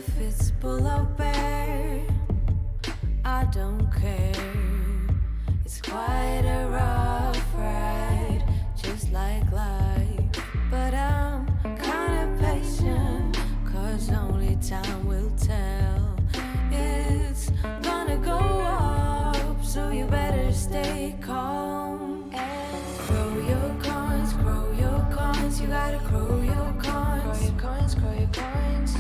if it's bull or bear, I don't care. It's quite a rough ride, just like life. But I'm kinda patient, cause only time will tell. It's gonna go up, so you better stay calm. And grow your coins, you gotta grow your coins. Grow your coins, grow your coins.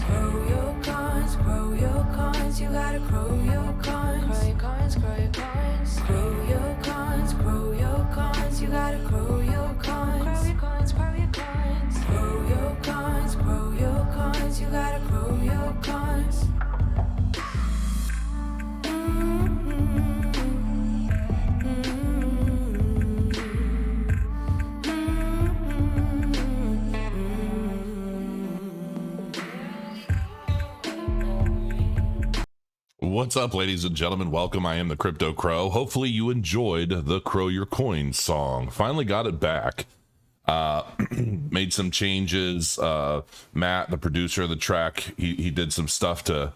Grow your coins, you gotta grow your coins. Grow your coins, grow your coins. Grow your coins, you gotta grow your coins. Grow your coins, grow your coins. Grow your coins, you gotta grow your coins. What's up, ladies and gentlemen? Welcome. I am the Crypto Crow. Hopefully you enjoyed the Crow Your Coins song. Finally got it back. Made some changes. Matt, the producer of the track, he did some stuff to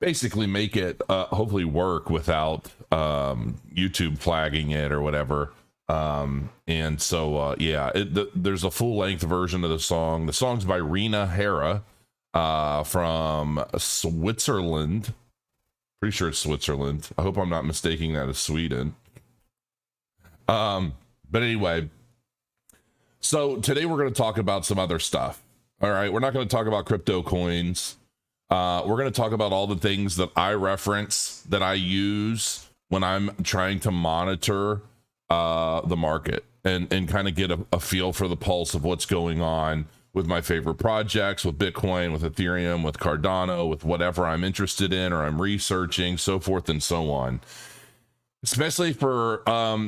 basically make it hopefully work without YouTube flagging it or whatever. And so there's a full-length version of the song. The song's by Rena Hera from Switzerland. Pretty sure it's Switzerland. I hope I'm not mistaking that as Sweden. But anyway, so today we're going to talk about some other stuff. All right, we're not going to talk about crypto coins. We're going to talk about all the things that I reference, that I use when I'm trying to monitor the market and kind of get a feel for the pulse of what's going on with my favorite projects, with Bitcoin, with Ethereum, with Cardano, with whatever I'm interested in or I'm researching, so forth and so on. Especially for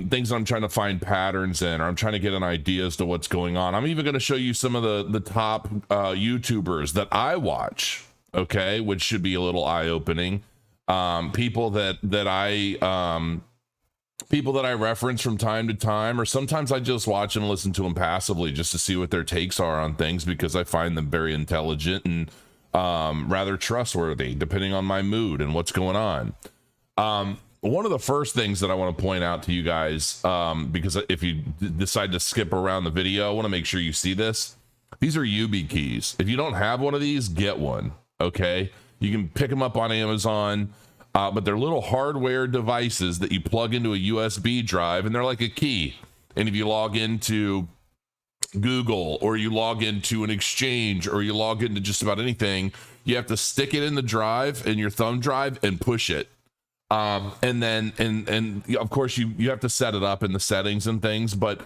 things I'm trying to find patterns in, or I'm trying to get an idea as to what's going on. I'm even going to show you some of the top YouTubers that I watch, okay, which should be a little eye-opening. People that I reference from time to time, or sometimes I just watch and listen to them passively just to see what their takes are on things, because I find them very intelligent and rather trustworthy, depending on my mood and what's going on. One of the first things that I want to point out to you guys, because if you decide to skip around the video, I want to make sure you see this. These are Yubi keys. If you don't have one of these, get one, okay? You can pick them up on Amazon. But they're little hardware devices that you plug into a USB drive, and they're like a key. And if you log into Google, or you log into an exchange, or you log into just about anything, you have to stick it in the drive, in your thumb drive, and push it. And of course you have to set it up in the settings and things, but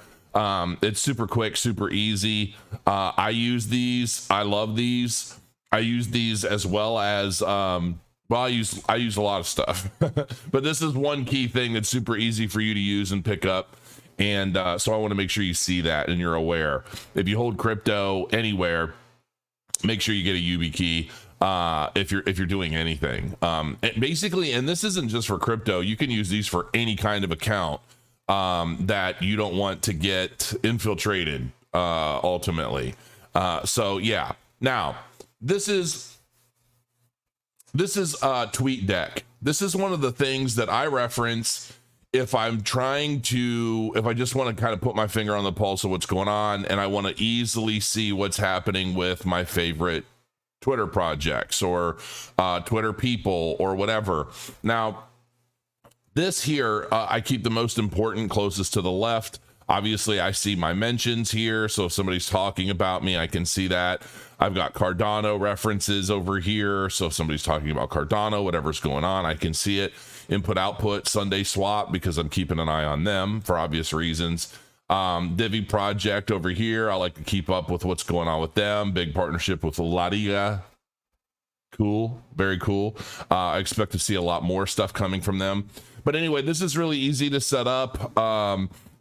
it's super quick, super easy. I use these. I love these. I use these as well as well, I use a lot of stuff, but this is one key thing that's super easy for you to use and pick up. And so I want to make sure you see that and you're aware. If you hold crypto anywhere, make sure you get a Yubi key if you're doing anything. And basically, and this isn't just for crypto, you can use these for any kind of account that you don't want to get infiltrated ultimately. So yeah, now this is TweetDeck. This is one of the things that I reference if I just want to kind of put my finger on the pulse of what's going on, and I want to easily see what's happening with my favorite Twitter projects or Twitter people or whatever. Now, this here, I keep the most important closest to the left. Obviously, I see my mentions here, so if somebody's talking about me, I can see that. I've got Cardano references over here, so if somebody's talking about Cardano, whatever's going on, I can see it. Input, output, Sunday swap, because I'm keeping an eye on them for obvious reasons. Divi project over here, I like to keep up with what's going on with them. Big partnership with Ladiga. Cool, very cool. I expect to see a lot more stuff coming from them. But anyway, this is really easy to set up.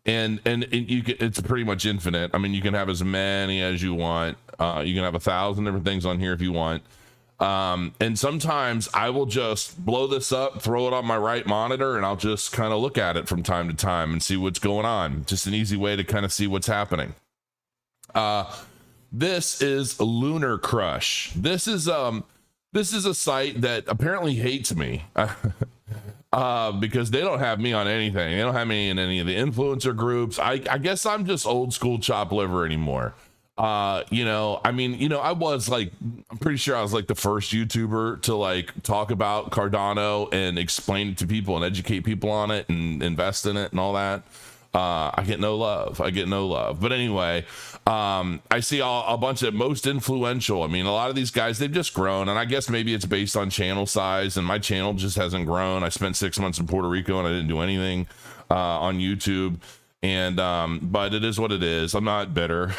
And you can, it's pretty much infinite. I mean, you can have as many as you want. You can have 1,000 different things on here if you want. And sometimes I will just blow this up, throw it on my right monitor, and I'll just kind of look at it from time to time and see what's going on. Just an easy way to kind of see what's happening. This is Lunar Crush. This is this is a site that apparently hates me. Because they don't have me on anything. They don't have me in any of the influencer groups. I guess I'm just old school chop liver anymore. I was like, I'm pretty sure I was like the first YouTuber to like talk about Cardano and explain it to people and educate people on it and invest in it and all that. I get no love. But anyway, I see a bunch of most influential. I mean, a lot of these guys, they've just grown, and I guess maybe it's based on channel size, and my channel just hasn't grown. I spent 6 months in Puerto Rico and I didn't do anything on YouTube. And but it is what it is. I'm not bitter.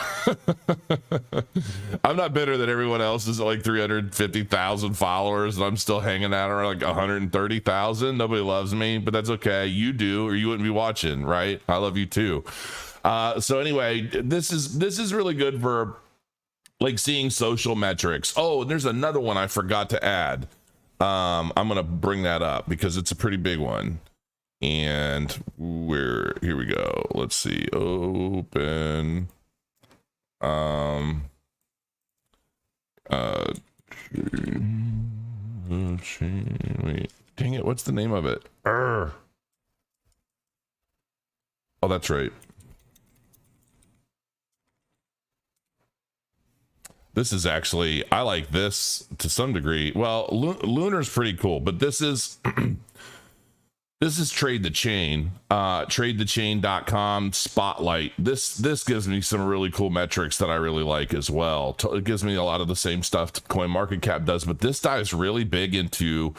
I'm not bitter that everyone else is at like 350,000 followers and I'm still hanging out around like 130,000. Nobody loves me, but that's okay. You do, or you wouldn't be watching, right? I love you too. So anyway, this is really good for like seeing social metrics. Oh, and there's another one I forgot to add. I'm gonna bring that up because it's a pretty big one. And here we go. Let's see. Open. Wait, dang it. What's the name of it? Oh, that's right. This is actually, I like this to some degree. Well, Lunar's pretty cool, but this is this is Trade the Chain, tradethechain.com spotlight. This gives me some really cool metrics that I really like as well. It gives me a lot of the same stuff CoinMarketCap does, but this dives really big into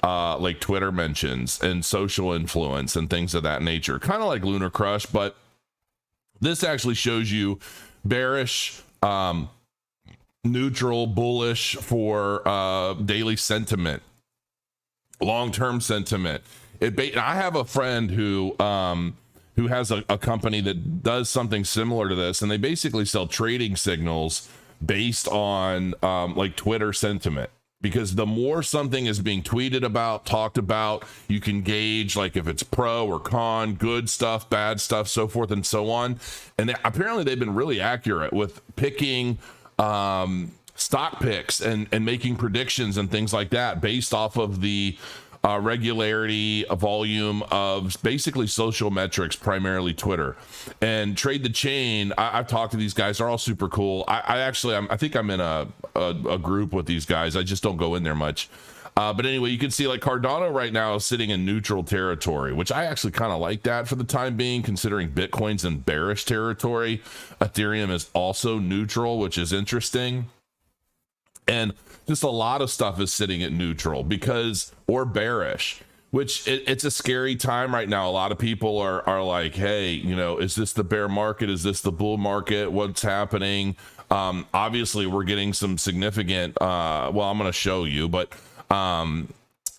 like Twitter mentions and social influence and things of that nature, kind of like Lunar Crush, but this actually shows you bearish, neutral, bullish for daily sentiment, long-term sentiment. I have a friend who has a company that does something similar to this, and they basically sell trading signals based on like Twitter sentiment, because the more something is being tweeted about, talked about, you can gauge like if it's pro or con, good stuff, bad stuff, so forth and so on. And apparently they've been really accurate with picking stock picks and making predictions and things like that based off of the regularity, a volume of basically social metrics, primarily Twitter. And Trade the Chain, I've talked to these guys. They're all super cool. I think I'm in a group with these guys. I just don't go in there much. But anyway, you can see like Cardano right now is sitting in neutral territory, which I actually kind of like that for the time being, considering Bitcoin's in bearish territory. Ethereum is also neutral, which is interesting. And just a lot of stuff is sitting at neutral or bearish, which it's a scary time right now. A lot of people are like, hey, is this the bear market? Is this the bull market? What's happening? Obviously we're getting some significant, I'm going to show you, but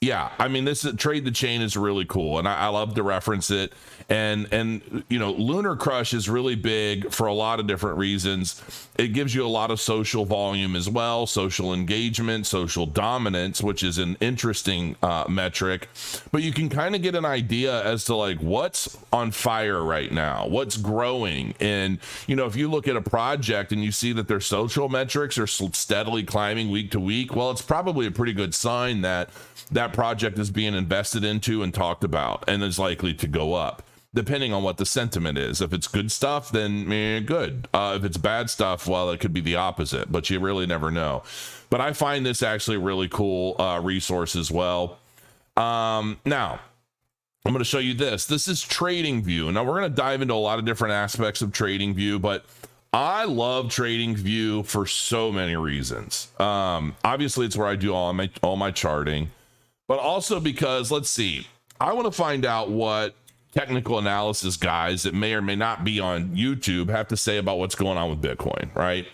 yeah, I mean, this Trade the Chain is really cool, and I love to reference it. And Lunar Crush is really big for a lot of different reasons. It gives you a lot of social volume as well, social engagement, social dominance, which is an interesting metric. But you can kind of get an idea as to like what's on fire right now, what's growing. And if you look at a project and you see that their social metrics are steadily climbing week to week, well, it's probably a pretty good sign that that project is being invested into and talked about and is likely to go up, depending on what the sentiment is. If it's good stuff, then good. If it's bad stuff, well, it could be the opposite, but you really never know. But I find this actually a really cool resource as well. Now, I'm going to show you this. This is TradingView. Now, we're going to dive into a lot of different aspects of TradingView, but I love TradingView for so many reasons. Obviously, it's where I do all my charting, but also because, let's see, I want to find out what technical analysis guys that may or may not be on YouTube have to say about what's going on with Bitcoin, right?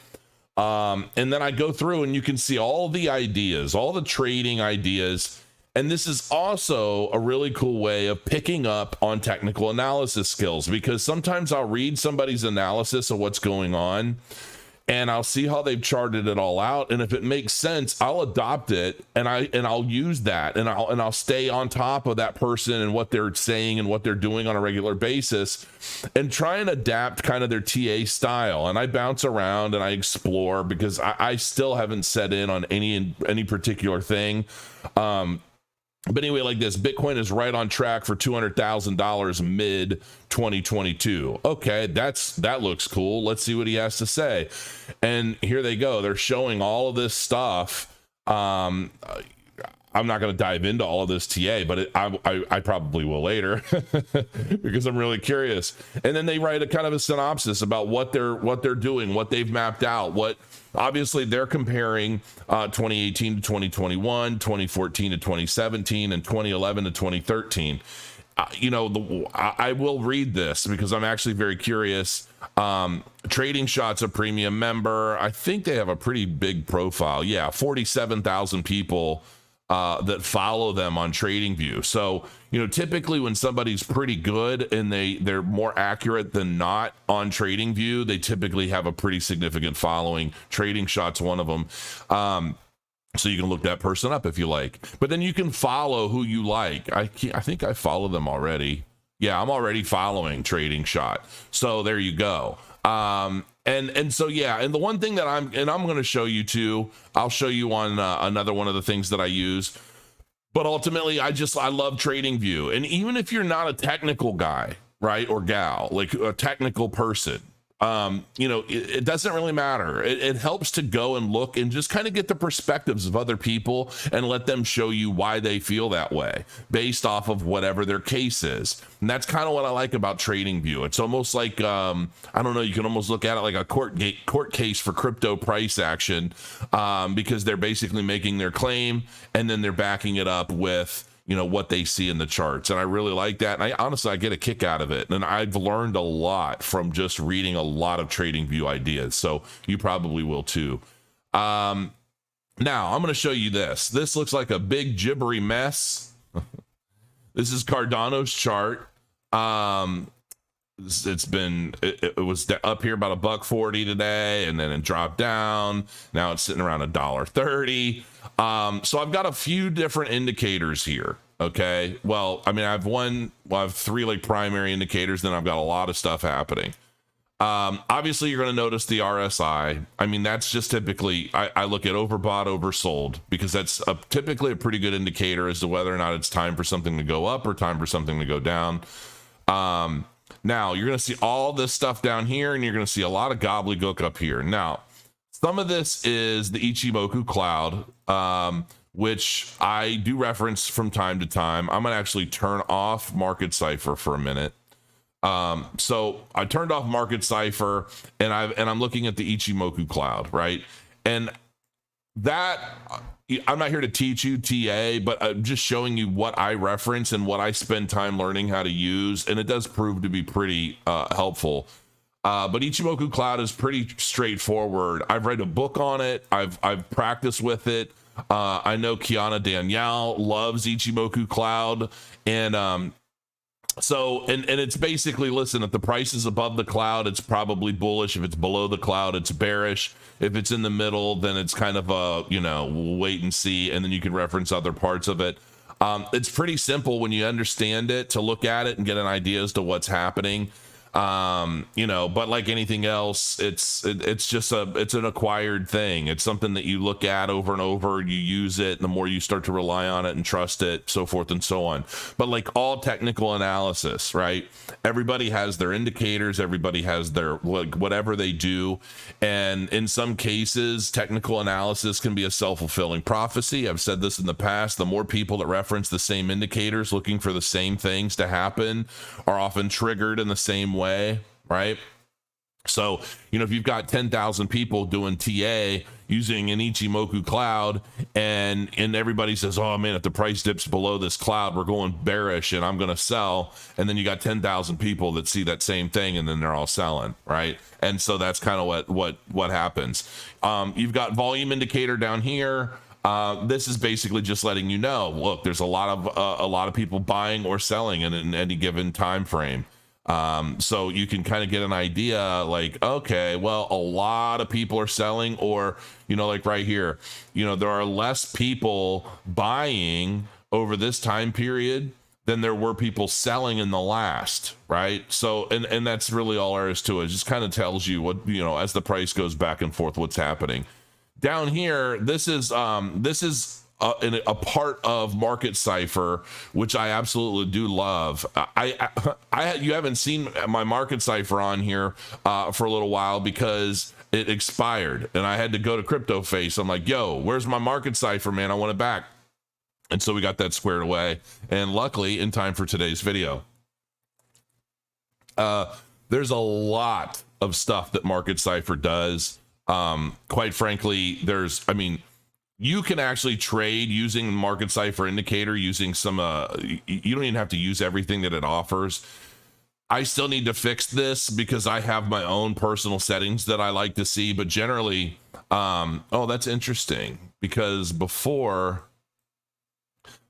And then I go through and you can see all the ideas, all the trading ideas. And this is also a really cool way of picking up on technical analysis skills, because sometimes I'll read somebody's analysis of what's going on and I'll see how they've charted it all out. And if it makes sense, I'll adopt it, and I'll use that, and I'll stay on top of that person and what they're saying and what they're doing on a regular basis, and try and adapt kind of their TA style. And I bounce around and I explore, because I still haven't set in on any particular thing. But anyway, like this, Bitcoin is right on track for $200,000 mid 2022. Okay, that looks cool. Let's see what he has to say. And here they go. They're showing all of this stuff. I'm not going to dive into all of this TA, but I probably will later because I'm really curious. And then they write a kind of a synopsis about what they're doing, what they've mapped out, what. Obviously, they're comparing 2018 to 2021, 2014 to 2017, and 2011 to 2013. I will read this because I'm actually very curious. Trading Shot's a premium member. I think they have a pretty big profile. Yeah, 47,000 people that follow them on TradingView. So, typically when somebody's pretty good and they're more accurate than not on TradingView, they typically have a pretty significant following. Trading Shot's one of them. So you can look that person up if you like, but then you can follow who you like. I think I follow them already. Yeah, I'm already following Trading Shot. So there you go. And so, yeah. And the one thing that I'm going to show you too, I'll show you on another one of the things that I use, but ultimately I love TradingView. And even if you're not a technical guy, right, or gal, like a technical person, it doesn't really matter. It helps to go and look and just kind of get the perspectives of other people and let them show you why they feel that way based off of whatever their case is. And that's kind of what I like about TradingView. It's almost like, I don't know, you can almost look at it like a court case for crypto price action, because they're basically making their claim and then they're backing it up with what they see in the charts. And I really like that. And I get a kick out of it. And I've learned a lot from just reading a lot of TradingView ideas. So you probably will too. Now I'm going to show you this. This looks like a big gibbery mess. This is Cardano's chart. It was up here about $1.40 today, and then it dropped down. Now it's sitting around $1.30. So I've got a few different indicators here. Okay. Well, I have three like primary indicators, then I've got a lot of stuff happening. Obviously you're going to notice the RSI. That's just typically, I look at overbought, oversold, because that's typically a pretty good indicator as to whether or not it's time for something to go up or time for something to go down. Now you're going to see all this stuff down here, and you're going to see a lot of gobbledygook up here. Now, some of this is the Ichimoku Cloud, which I do reference from time to time. I'm going to actually turn off Market Cipher for a minute. So I turned off Market Cipher, and I'm looking at the Ichimoku Cloud, right? And that, I'm not here to teach you TA, but I'm just showing you what I reference and what I spend time learning how to use, and it does prove to be pretty helpful. But Ichimoku Cloud is pretty straightforward. I've read a book on it. I've practiced with it. I know Kiana Danielle loves Ichimoku Cloud, and so it's basically, listen, if the price is above the cloud, it's probably bullish. If it's below the cloud, it's bearish. If it's in the middle, then it's kind of we'll wait and see, and then you can reference other parts of it. It's pretty simple when you understand it to look at it and get an idea as to what's happening. But like anything else, it's an acquired thing. It's something that you look at over and over, you use it, and the more you start to rely on it and trust it, so forth and so on. But like all technical analysis, right? Everybody has their indicators, everybody has their whatever they do. And in some cases, technical analysis can be a self-fulfilling prophecy. I've said this in the past. The more people that reference the same indicators looking for the same things to happen are often triggered in the same way, right? So, if you've got 10,000 people doing TA using an Ichimoku Cloud, and everybody says, oh man, if the price dips below this cloud, we're going bearish and I'm going to sell. And then you got 10,000 people that see that same thing, and then they're all selling, right? And so that's kind of what happens. You've got volume indicator down here. This is basically just letting you know, look, there's a lot of people buying or selling in any given time frame. So you can kind of get an idea like, okay, well, a lot of people are selling, or, like right here, there are less people buying over this time period than there were people selling in the last, right? So, and that's really all there is to it. It just kind of tells you what, as the price goes back and forth, what's happening. Down here, this is a part of Market Cipher, which I absolutely do love. You haven't seen my Market Cipher on here for a little while because it expired, and I had to go to CryptoFace. I'm like, yo, where's my Market Cipher, man? I want it back. And so we got that squared away, and luckily in time for today's video. There's a lot of stuff that Market Cipher does. Quite frankly, you can actually trade using Market Cipher indicator using some, you don't even have to use everything that it offers. I still need to fix this because I have my own personal settings that I like to see, but generally, oh, that's interesting, because before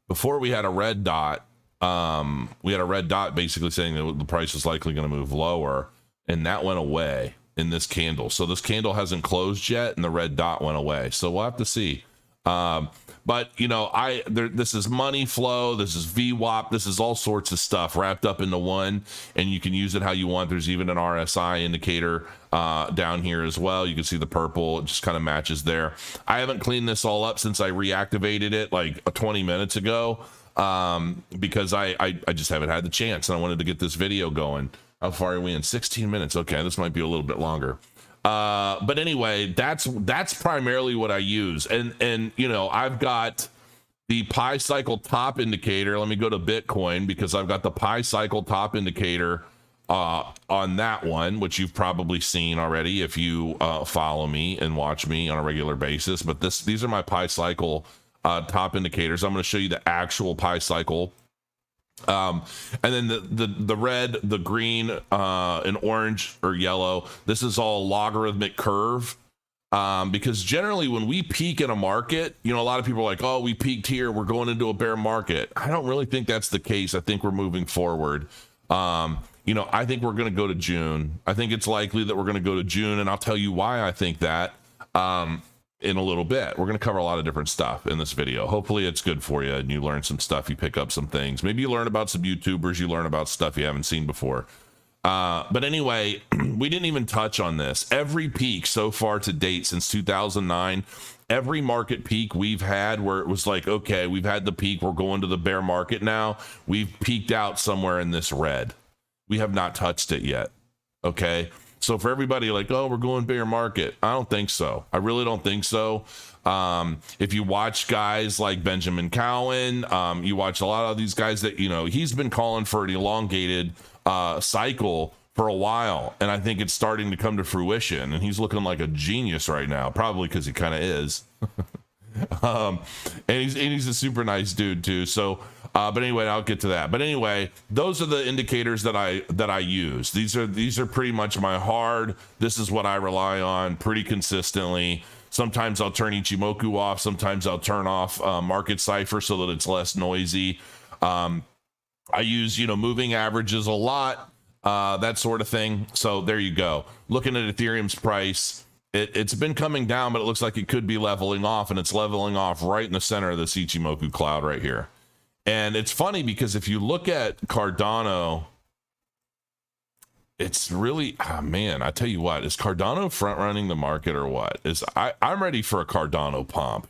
we had a red dot, basically saying that the price is likely going to move lower, and that went away in this candle. So this candle hasn't closed yet, and the red dot went away. So we'll have to see. But this is money flow, this is VWAP, this is all sorts of stuff wrapped up into one, and you can use it how you want. There's even an RSI indicator down here as well. You can see the purple, it just kind of matches there. I haven't cleaned this all up since I reactivated it like 20 minutes ago, because I just haven't had the chance, and I wanted to get this video going. How far are we in? 16 minutes. Okay, this might be a little bit longer. But anyway, that's primarily what I use. And I've got the Pi cycle top indicator. Let me go to Bitcoin, because I've got the Pi cycle top indicator on that one, which you've probably seen already if you follow me and watch me on a regular basis. But these are my Pi cycle top indicators. I'm going to show you the actual Pi cycle. And then the red, the green, and orange or yellow, this is all logarithmic curve. Because generally when we peak in a market, a lot of people are like, oh, we peaked here, we're going into a bear market. I don't really think that's the case. I think we're moving forward. I think we're going to go to June. I think it's likely that we're going to go to June, and I'll tell you why I think that in a little bit. We're going to cover a lot of different stuff in this video. Hopefully it's good for you and you learn some stuff, you pick up some things. Maybe you learn about some YouTubers, you learn about stuff you haven't seen before. But anyway, we didn't even touch on this. Every peak so far to date since 2009, every market peak we've had where it was like, okay, we've had the peak, we're going to the bear market now, we've peaked out somewhere in this red. We have not touched it yet. Okay. So for everybody like, oh, we're going bear market, I don't think so. I really don't think so. If you watch guys like Benjamin Cowen, you watch a lot of these guys that, he's been calling for an elongated cycle for a while, and I think it's starting to come to fruition, and he's looking like a genius right now, probably because he kind of is. And he's a super nice dude too. So but anyway, I'll get to that. But anyway, those are the indicators that I use. These are pretty much my hard. This is what I rely on pretty consistently. Sometimes I'll turn Ichimoku off. Sometimes I'll turn off Market Cipher so that it's less noisy. I use moving averages a lot, that sort of thing. So there you go. Looking at Ethereum's price, it's been coming down, but it looks like it could be leveling off, and it's leveling off right in the center of this Ichimoku Cloud right here. And it's funny because if you look at Cardano, it's really, man, I tell you what, is Cardano front running the market or what? I'm ready for a Cardano pump.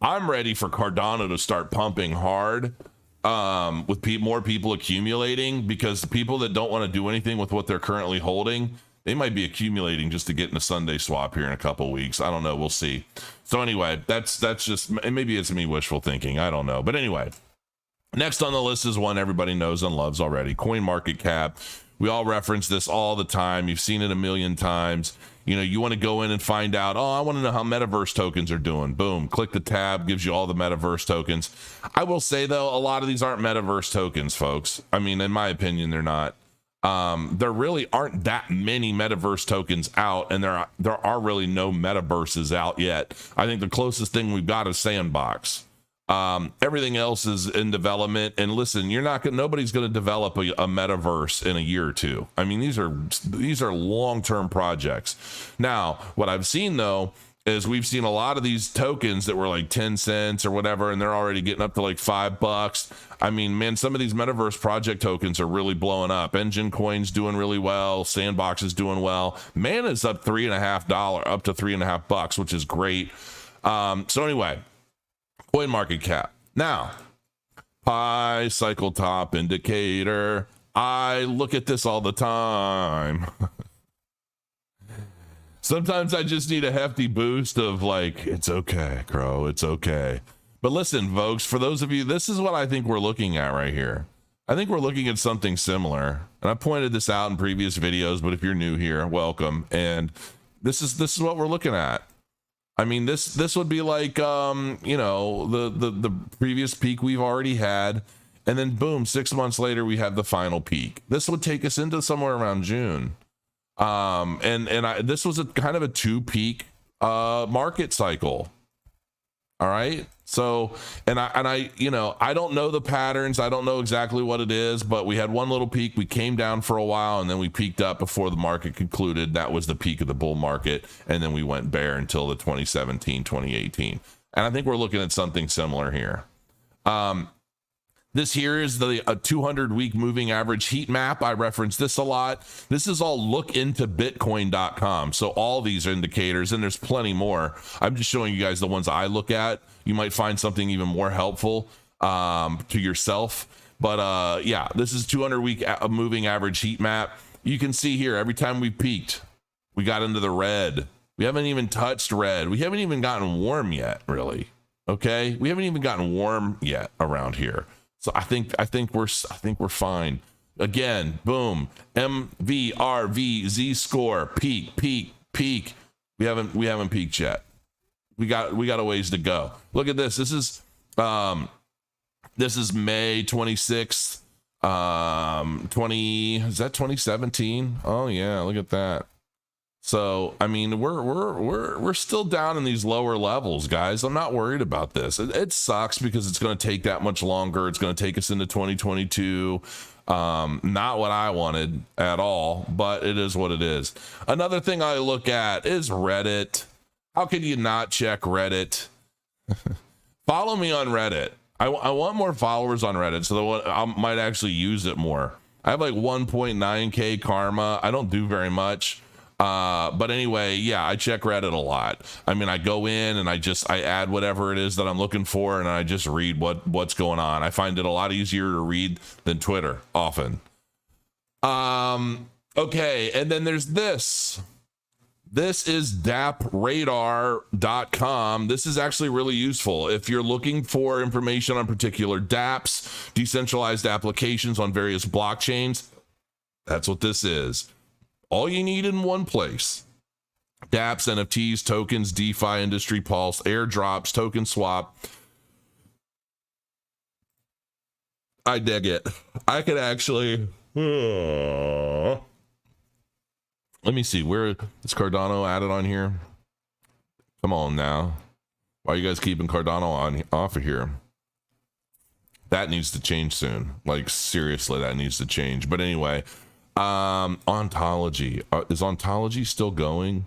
I'm ready for Cardano to start pumping hard, with more people accumulating, because the people that don't want to do anything with what they're currently holding, they might be accumulating just to get in a Sunday swap here in a couple of weeks. I don't know. We'll see. So anyway, that's just, maybe it's me wishful thinking. I don't know. But anyway, next on the list is one everybody knows and loves already, CoinMarketCap. We all reference this all the time. You've seen it a million times. You want to go in and find out, oh, I want to know how metaverse tokens are doing. Boom, click the tab, gives you all the metaverse tokens. I will say, though, a lot of these aren't metaverse tokens, folks. I mean, in my opinion, they're not. There really aren't that many metaverse tokens out, and there are really no metaverses out yet. I think the closest thing we've got is Sandbox. Everything else is in development. And listen, nobody's going to develop a metaverse in a year or two. I mean, these are long-term projects. Now, what I've seen though is we've seen a lot of these tokens that were like 10 cents or whatever, and they're already getting up to like $5. I mean, man, some of these metaverse project tokens are really blowing up. Engine Coin's doing really well. Sandbox is doing well. Mana's up $3.50, up to $3.50, which is great. So anyway, coin market cap. Now, Pi cycle top indicator. I look at this all the time. Sometimes I just need a hefty boost of like, it's okay, Crow, it's okay. But listen, folks, for those of you, this is what I think we're looking at right here. I think we're looking at something similar. And I pointed this out in previous videos, but if you're new here, welcome. And this is what we're looking at. I mean, this would be like, you know, the previous peak we've already had. And then boom, 6 months later, we have the final peak. This would take us into somewhere around June. This was a kind of a 2-peak market cycle. All right. So, I you know, I don't know the patterns. I don't know exactly what it is, but we had one little peak. We came down for a while and then we peaked up before the market concluded. That was the peak of the bull market. And then we went bear until the 2017, 2018. And I think we're looking at something similar here. This here is the 200-week moving average heat map. I reference this a lot. This is all lookintobitcoin.com. So all these indicators, and there's plenty more. I'm just showing you guys the ones I look at. You might find something even more helpful to yourself. But yeah, this is 200-week moving average heat map. You can see here, every time we peaked, we got into the red. We haven't even touched red. We haven't even gotten warm yet, really. Okay, we haven't even gotten warm yet around here. So I think we're fine. Again, boom, MVRV Z score, peak. We haven't peaked yet. We got a ways to go. Look at this. This is May 26th, is that 2017? Oh yeah, look at that. So, I mean, we're still down in these lower levels, guys. I'm not worried about this. It sucks because it's going to take that much longer. It's going to take us into 2022. Not what I wanted at all, but it is what it is. Another thing I look at is Reddit. How can you not check Reddit? Follow me on Reddit. I want more followers on Reddit so that I might actually use it more. I have like 1.9K karma. I don't do very much. But anyway, yeah, I check Reddit a lot. I mean, I go in and I add whatever it is that I'm looking for and I just read what's going on. I find it a lot easier to read than Twitter often. Okay. And then there's this. This is dapradar.com. This is actually really useful. If you're looking for information on particular dApps, decentralized applications on various blockchains, that's what this is. All you need in one place. dApps, NFTs, tokens, DeFi, industry pulse, airdrops, token swap. I dig it. I could actually... let me see. Where is Cardano added on here? Come on now. Why are you guys keeping Cardano off of here? That needs to change soon. Like, seriously, that needs to change. But anyway... Ontology, is Ontology still going?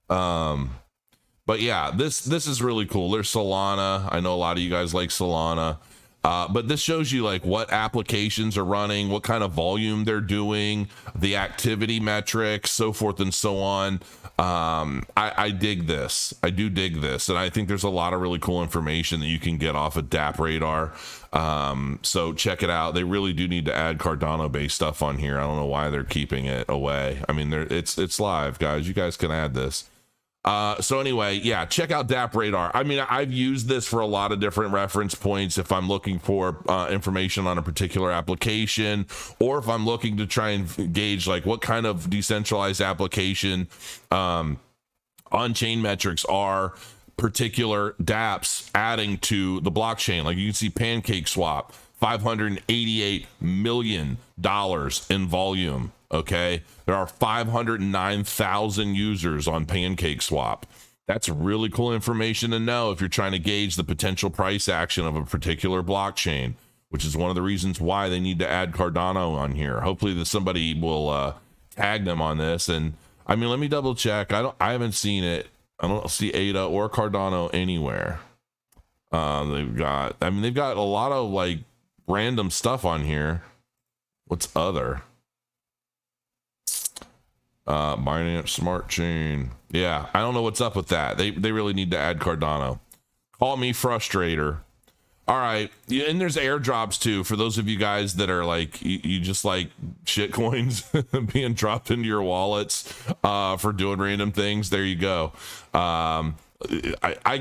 But yeah, this is really cool. There's Solana. I know a lot of you guys like Solana, but this shows you like what applications are running, what kind of volume they're doing, the activity metrics, so forth and so on. I dig this. I do dig this, and I think there's a lot of really cool information that you can get off of Dap Radar. So check it out. They really do need to add Cardano based stuff on here. I don't know why they're keeping it away. I mean, it's live, guys. You guys can add this. So anyway, yeah, check out Dap Radar. I mean, I've used this for a lot of different reference points if I'm looking for information on a particular application, or if I'm looking to try and gauge like what kind of decentralized application on-chain metrics are particular dApps adding to the blockchain. Like you can see PancakeSwap, $588 million in volume. Okay, there are 509,000 users on PancakeSwap. That's really cool information to know if you're trying to gauge the potential price action of a particular blockchain, which is one of the reasons why they need to add Cardano on here. Hopefully somebody will tag them on this. And I mean, let me double check. I haven't seen it. I don't see ADA or Cardano anywhere. They've got a lot of like random stuff on here. What's other? Binance Smart Chain. Yeah, I don't know what's up with that. They really need to add Cardano. Call me frustrator. All right. Yeah, and there's airdrops too. For those of you guys that are like, you just like shit coins being dropped into your wallets for doing random things. There you go. I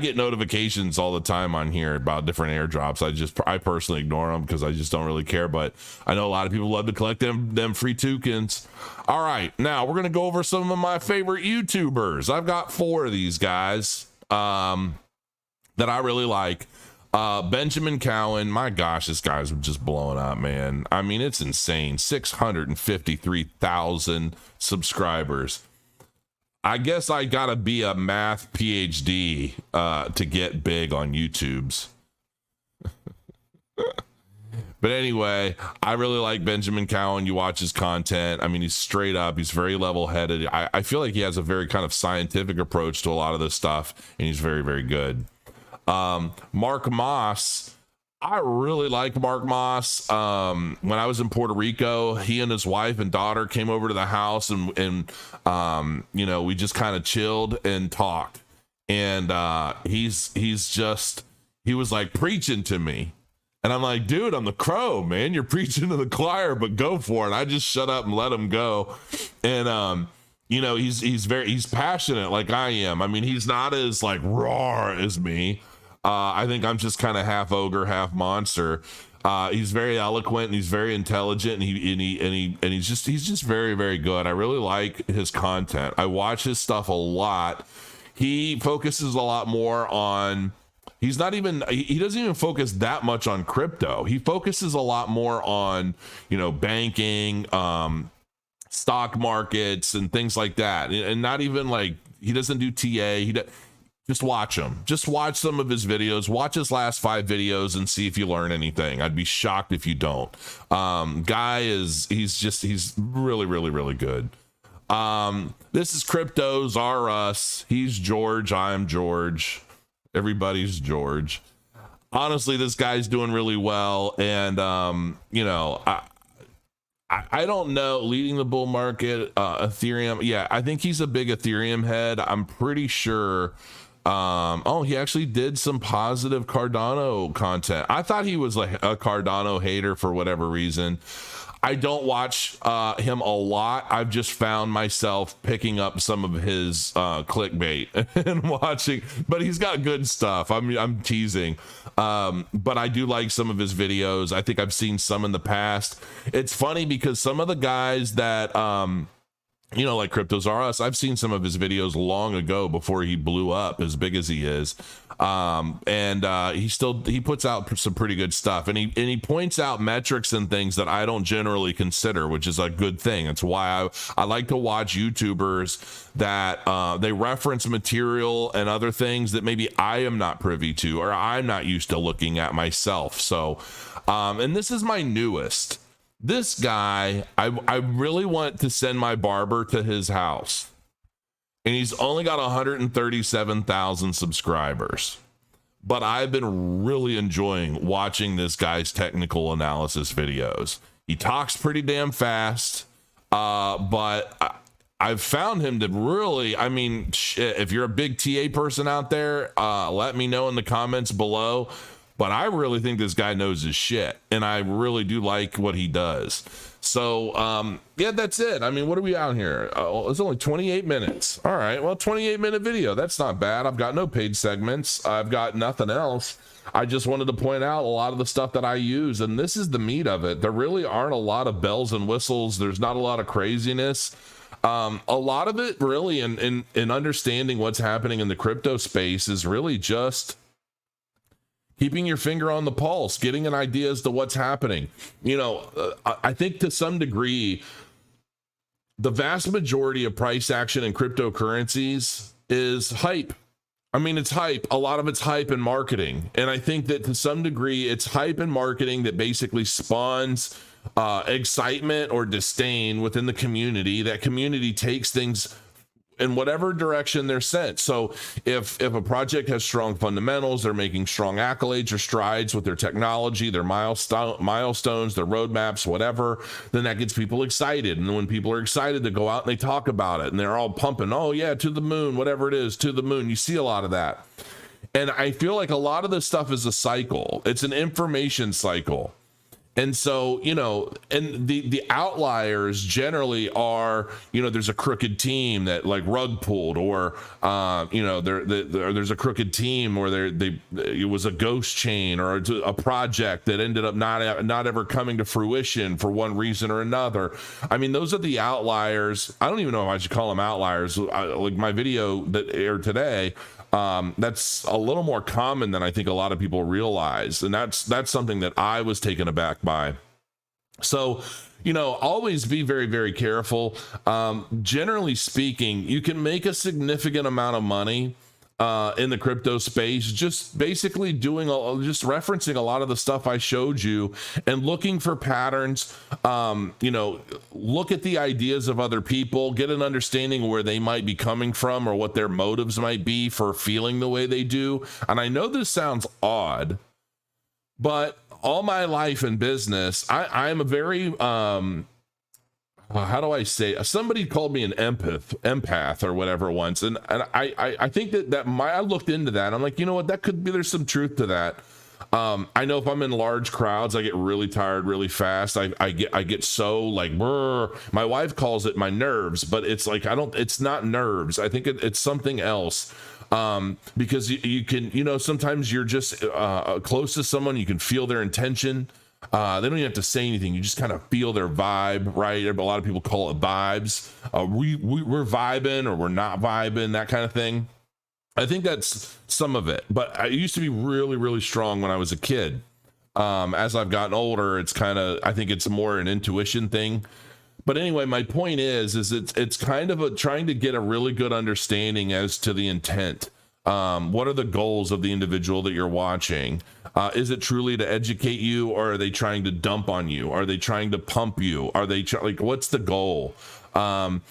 get notifications all the time on here about different airdrops. I personally ignore them because I just don't really care, but I know a lot of people love to collect them free tokens. All right, now we're going to go over some of my favorite YouTubers. I've got 4 of these guys that I really like. Benjamin Cowen, my gosh, this guy's just blowing up, man. I mean, it's insane. 653,000 subscribers. I guess I gotta be a math PhD to get big on YouTube's. But anyway, I really like Benjamin Cowen. You watch his content. I mean, he's straight up. He's very level-headed. I feel like he has a very kind of scientific approach to a lot of this stuff, and he's very, very good. Mark Moss. I really like Mark Moss. When I was in Puerto Rico, he and his wife and daughter came over to the house and you know, we just kind of chilled and talked. And he was like preaching to me. And I'm like, dude, I'm the crow, man. You're preaching to the choir, but go for it. I just shut up and let him go. And you know, he's passionate like I am. I mean, he's not as like raw as me. I think I'm just kind of half ogre, half monster. He's very eloquent and he's very intelligent, and he's just very, very good. I really like his content. I watch his stuff a lot. He focuses a lot more on, he doesn't even focus that much on crypto. He focuses a lot more on, you know, banking, stock markets and things like that. And not even like, he doesn't do TA. Just watch him. Just watch some of his videos. Watch his last 5 videos and see if you learn anything. I'd be shocked if you don't. He's really, really, really good. This is CryptosRus. He's George. I'm George. Everybody's George. Honestly, this guy's doing really well. And, you know, I don't know, leading the bull market, Ethereum. Yeah, I think he's a big Ethereum head. I'm pretty sure. He actually did some positive Cardano content. I thought he was like a Cardano hater for whatever reason. I don't watch him a lot. I've just found myself picking up some of his clickbait and watching, but he's got good stuff. I'm teasing. But I do like some of his videos. I think I've seen some in the past. It's funny because some of the guys that you know, like CryptosRus, I've seen some of his videos long ago before he blew up as big as he is. He puts out some pretty good stuff, and he points out metrics and things that I don't generally consider, which is a good thing. It's why I like to watch YouTubers that they reference material and other things that maybe I am not privy to or I'm not used to looking at myself. So, and this is my newest. This guy, I really want to send my barber to his house, and he's only got 137,000 subscribers, but I've been really enjoying watching this guy's technical analysis videos. He talks pretty damn fast, but I've found him to really, I mean, shit, if you're a big TA person out there, let me know in the comments below. But I really think this guy knows his shit, and I really do like what he does. So, yeah, that's it. I mean, what are we out here? It's only 28 minutes. All right, well, 28-minute video. That's not bad. I've got no paid segments. I've got nothing else. I just wanted to point out a lot of the stuff that I use, and this is the meat of it. There really aren't a lot of bells and whistles. There's not a lot of craziness. A lot of it really in understanding what's happening in the crypto space is really just keeping your finger on the pulse, getting an idea as to what's happening. You know, I think to some degree, the vast majority of price action in cryptocurrencies is hype. I mean, it's hype. A lot of it's hype and marketing. And I think that to some degree, it's hype and marketing that basically spawns excitement or disdain within the community. That community takes things in whatever direction they're sent. So if a project has strong fundamentals, they're making strong accolades or strides with their technology, their milestones, their roadmaps, whatever, then that gets people excited. And when people are excited, they go out and they talk about it and they're all pumping, oh yeah, to the moon, whatever it is, to the moon. You see a lot of that. And I feel like a lot of this stuff is a cycle. It's an information cycle. And so, you know, and the outliers generally are, you know, there's a crooked team that like rug pulled, or, you know, there's a crooked team where it was a ghost chain or a project that ended up not ever coming to fruition for one reason or another. I mean, those are the outliers. I don't even know if I should call them outliers. Like my video that aired today, that's a little more common than I think a lot of people realize. And that's something that I was taken aback by. So, you know, always be very, very careful. Generally speaking, you can make a significant amount of money in the crypto space, just basically just referencing a lot of the stuff I showed you and looking for patterns. You know, look at the ideas of other people, get an understanding of where they might be coming from or what their motives might be for feeling the way they do. And I know this sounds odd, but all my life in business, I'm a very, how do I say? Somebody called me an empath or whatever once, and I think that I looked into that. I'm like, you know what? That could be. There's some truth to that. I know if I'm in large crowds, I get really tired really fast. I get so like, brr. My wife calls it my nerves, but it's like it's not nerves. I think it's something else. Because you can, you know, sometimes you're just close to someone, you can feel their intention. They don't even have to say anything. You just kind of feel their vibe, right? A lot of people call it vibes. We're vibing or we're not vibing, that kind of thing. I think that's some of it. But I used to be really, really strong when I was a kid. As I've gotten older, it's kind of, I think it's more an intuition thing. But anyway, my point is it's kind of trying to get a really good understanding as to the intent. What are the goals of the individual that you're watching? Is it truly to educate you, or are they trying to dump on you? Are they trying to pump you? Are they like, what's the goal? And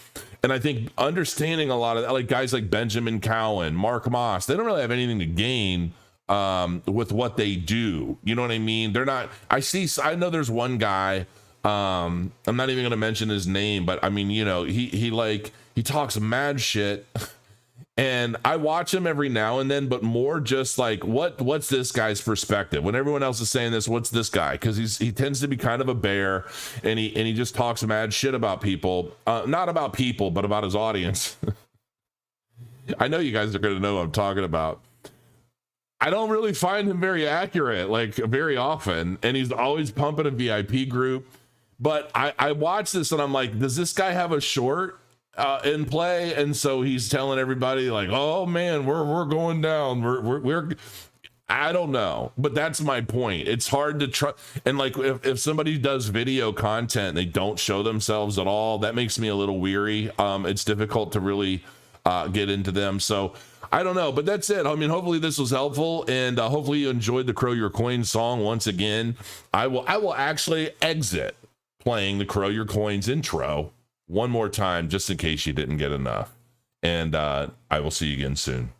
I think understanding a lot of like guys like Benjamin Cowen, Mark Moss, they don't really have anything to gain with what they do. You know what I mean? They're not. I know there's one guy. I'm not even going to mention his name, but I mean, you know, he talks mad shit. And I watch him every now and then, but more just like, what's this guy's perspective? When everyone else is saying this, what's this guy? Because he tends to be kind of a bear, and he just talks mad shit about people. Not about people, but about his audience. I know you guys are going to know what I'm talking about. I don't really find him very accurate, like very often, and he's always pumping a VIP group. But I watch this and I'm like, does this guy have a short in play? And so he's telling everybody like, oh man, we're going down. We're I don't know, but that's my point. It's hard to trust. And like if somebody does video content and they don't show themselves at all, that makes me a little weary. It's difficult to really get into them. So I don't know, but that's it. I mean, hopefully this was helpful, and hopefully you enjoyed the Crow Your Coins song once again. I will actually exit playing the Crow Your Coins intro one more time, just in case you didn't get enough. And I will see you again soon.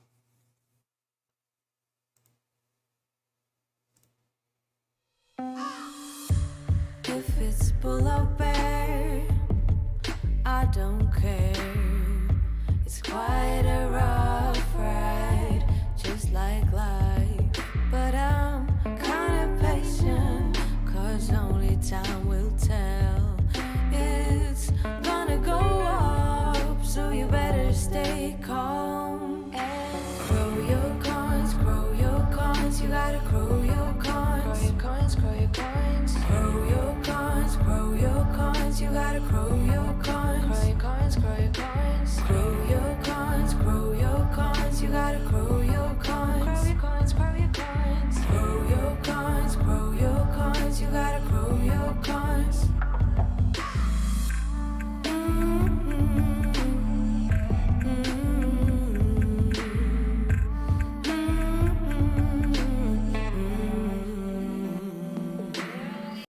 If it's bull or bear, I don't care. It's quite a rough ride, just like life. But I'm kinda patient, 'cause only time will tell. It's gonna go up, so you better stay calm. Grow your coins, you gotta grow your coins. Grow your coins, grow your coins. Grow your coins, you gotta grow